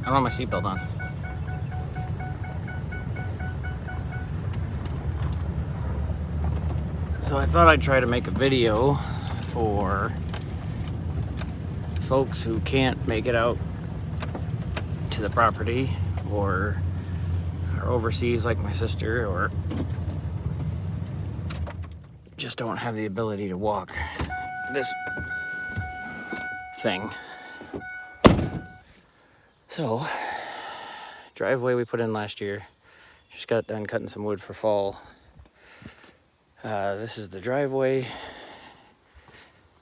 I don't have my seatbelt on. So I thought I'd try to make a video for folks who can't make it out to the property or are overseas like my sister, or just don't have the ability to walk this thing. So, driveway we put in last year. Just got done cutting some wood for fall. This is the driveway,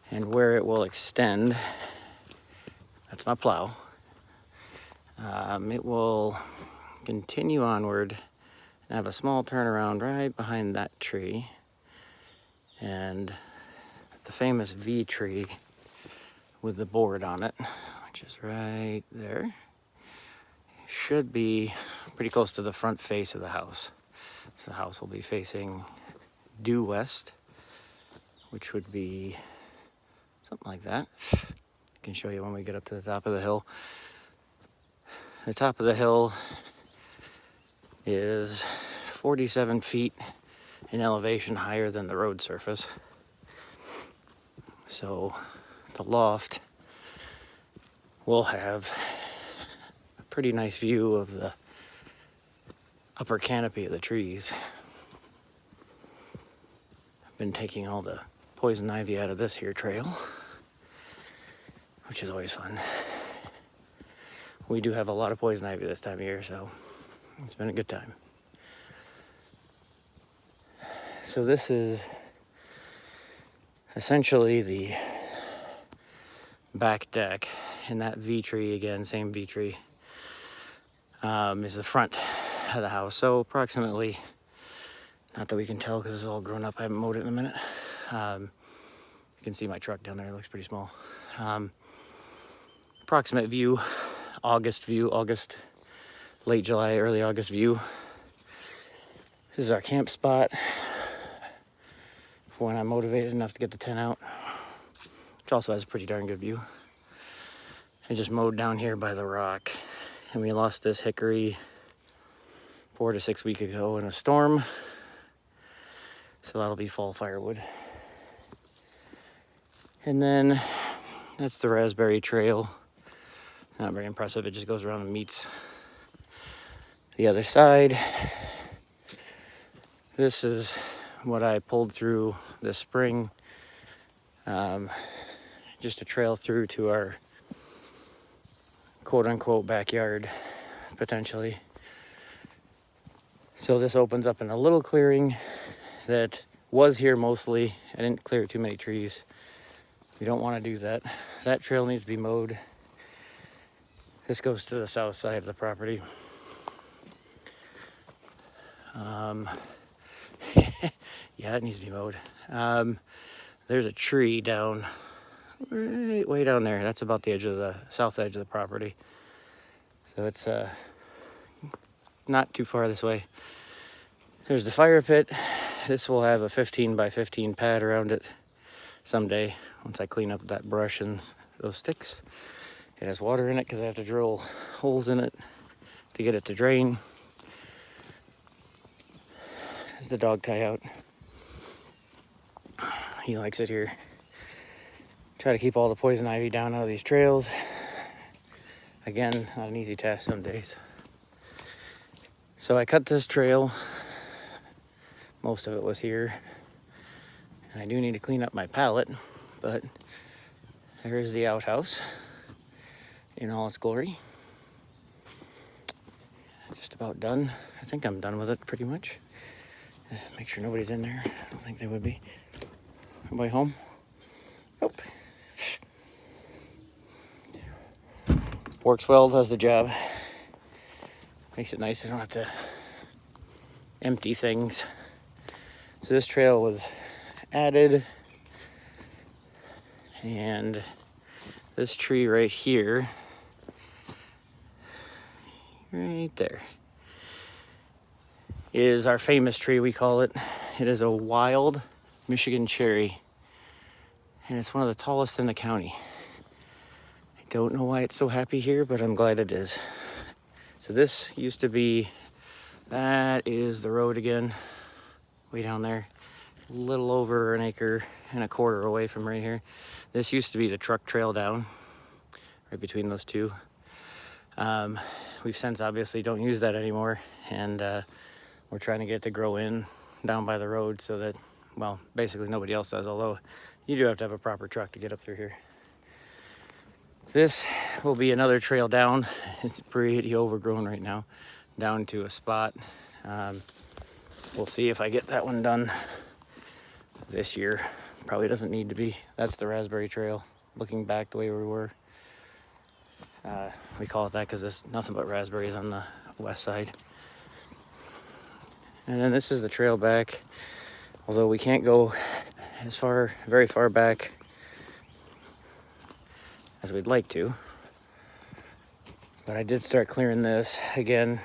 and where it will extend, that's my plow. It will continue onward and have a small turnaround right behind that tree, and the famous V tree with the board on it, which is right there, should be pretty close to the front face of the house. So the house will be facing due west, which would be something like that. I can show you when we get up to the top of the hill. The top of the hill is 47 feet in elevation higher than the road surface. So the loft will have a pretty nice view of the upper canopy of the trees. I've been taking all the poison ivy out of this here trail, which is always fun. We do have a lot of poison ivy this time of year, so it's been a good time. So this is essentially the back deck, and that V tree, again, same V tree, is the front of the house. So approximately, not that we can tell because it's all grown up, I haven't mowed it in a minute. You can see my truck down there, it looks pretty small. Approximate view, August, late July, early August view. This is our camp spot for when I'm motivated enough to get the tent out, which also has a pretty darn good view. I just mowed down here by the rock, and we lost this hickory 4 to 6 weeks ago in a storm. So that'll be fall firewood. And then that's the raspberry trail. Not very impressive, it just goes around and meets the other side. This is what I pulled through this spring. Just a trail through to our quote-unquote backyard, potentially. So this opens up in a little clearing that was here mostly. I didn't clear too many trees. We don't want to do that. That trail needs to be mowed. This goes to the south side of the property. Yeah, it needs to be mowed. There's a tree down, way down there. That's about the edge of the south edge of the property. So it's not too far this way. There's the fire pit. This will have a 15 by 15 pad around it someday, once I clean up that brush and those sticks. It has water in it because I have to drill holes in it to get it to drain. There's the dog tie out. He likes it here. Try to keep all the poison ivy down out of these trails. Again, not an easy task some days. So I cut this trail. Most of it was here. And I do need to clean up my pallet, but there's the outhouse in all its glory. Just about done. I think I'm done with it pretty much. Make sure nobody's in there. I don't think they would be. Everybody home? Nope. Works well, does the job. Makes it nice. I don't have to empty things. So this trail was added, and this tree right here, right there, is our famous tree, we call it. It is a wild Michigan cherry, and it's one of the tallest in the county. I don't know why it's so happy here, but I'm glad it is. So this used to be, that is the road again, way down there. A little over an acre and a quarter away from right here. This used to be the truck trail down, right between those two. We've since obviously don't use that anymore, and we're trying to get it to grow in down by the road so that, well, basically nobody else does, although you do have to have a proper truck to get up through here. This will be another trail down. It's pretty overgrown right now, down to a spot. We'll see if I get that one done this year. Probably doesn't need to be. That's the raspberry trail, looking back the way we were. We call it that because there's nothing but raspberries on the west side. And then this is the trail back, although we can't go as far, very far back as we'd like to. But I did start clearing this again,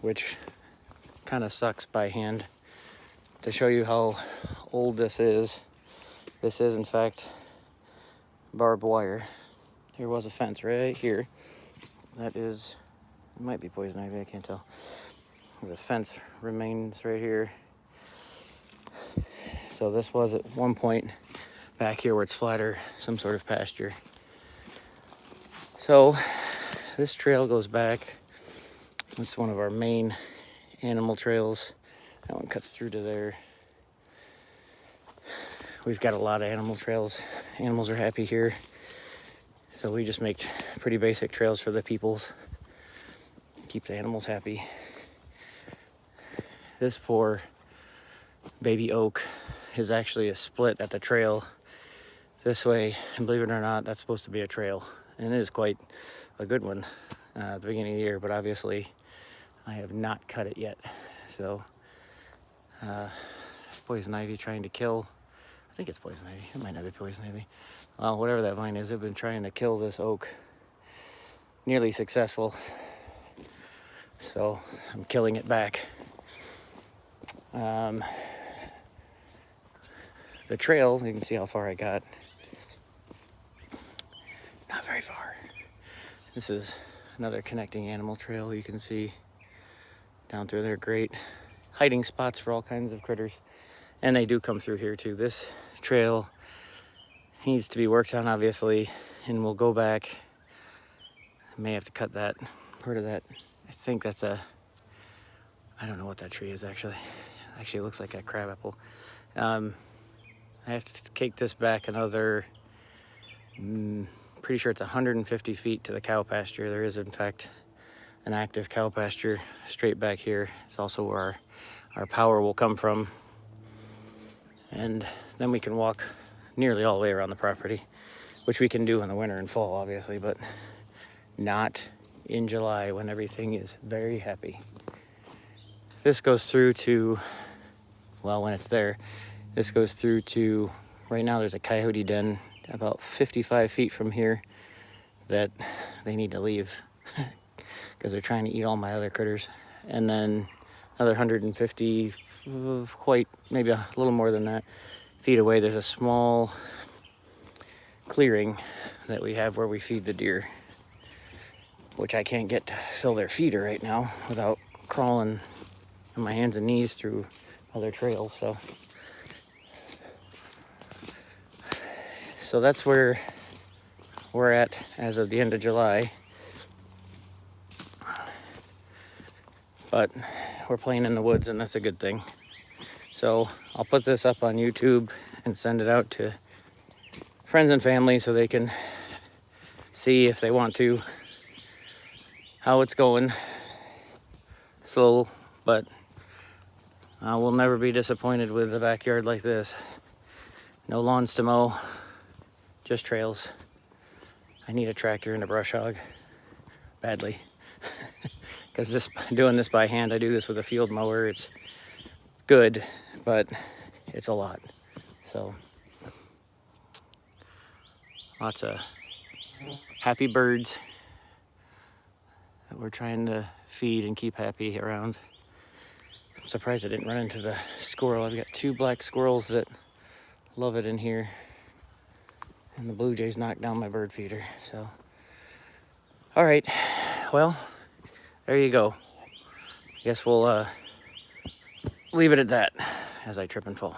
which kind of sucks by hand. To show you how old this is in fact barbed wire. There was a fence right here. That is, it might be poison ivy, I can't tell. The fence remains right here. So this was at one point back here where it's flatter, some sort of pasture. So this trail goes back. It's one of our main animal trails. That one cuts through to there. We've got a lot of animal trails. Animals are happy here. So we just make pretty basic trails for the peoples. Keep the animals happy. This poor baby oak is actually a split at the trail this way. And believe it or not, that's supposed to be a trail. And it is quite a good one at the beginning of the year. But obviously, I have not cut it yet. So, poison ivy trying to kill. I think it's poison ivy. It might not be poison ivy. Well, whatever that vine is, they've been trying to kill this oak. Nearly successful. So I'm killing it back. The trail, you can see how far I got. Not very far. This is another connecting animal trail you can see down through there. Great hiding spots for all kinds of critters. And they do come through here too. This trail needs to be worked on, obviously, and we'll go back. I may have to cut that part of that. I think that's a, I don't know what that tree is actually. Actually, it looks like a crabapple. I have to cake this back another, pretty sure it's 150 feet to the cow pasture. There is, in fact, an active cow pasture straight back here. It's also where our power will come from. And then we can walk nearly all the way around the property, which we can do in the winter and fall, obviously, but not in July when everything is very happy. This goes through to, well, when it's there, this goes through to, right now there's a coyote den about 55 feet from here that they need to leave because they're trying to eat all my other critters. And then another 150, quite, maybe a little more than that, feet away, there's a small clearing that we have where we feed the deer, which I can't get to fill their feeder right now without crawling on my hands and knees through other trails. So that's where we're at as of the end of July. But we're playing in the woods, and that's a good thing. So I'll put this up on YouTube and send it out to friends and family so they can see, if they want to, how it's going. Slow, but we'll never be disappointed with a backyard like this. No lawns to mow, just trails. I need a tractor and a brush hog badly. Because doing this by hand, I do this with a field mower. It's good, but it's a lot. So lots of happy birds that we're trying to feed and keep happy around. I'm surprised I didn't run into the squirrel. I've got 2 black squirrels that love it in here, and the blue jays knocked down my bird feeder. So All right, well, there you go. I guess we'll leave it at that as I trip and fall.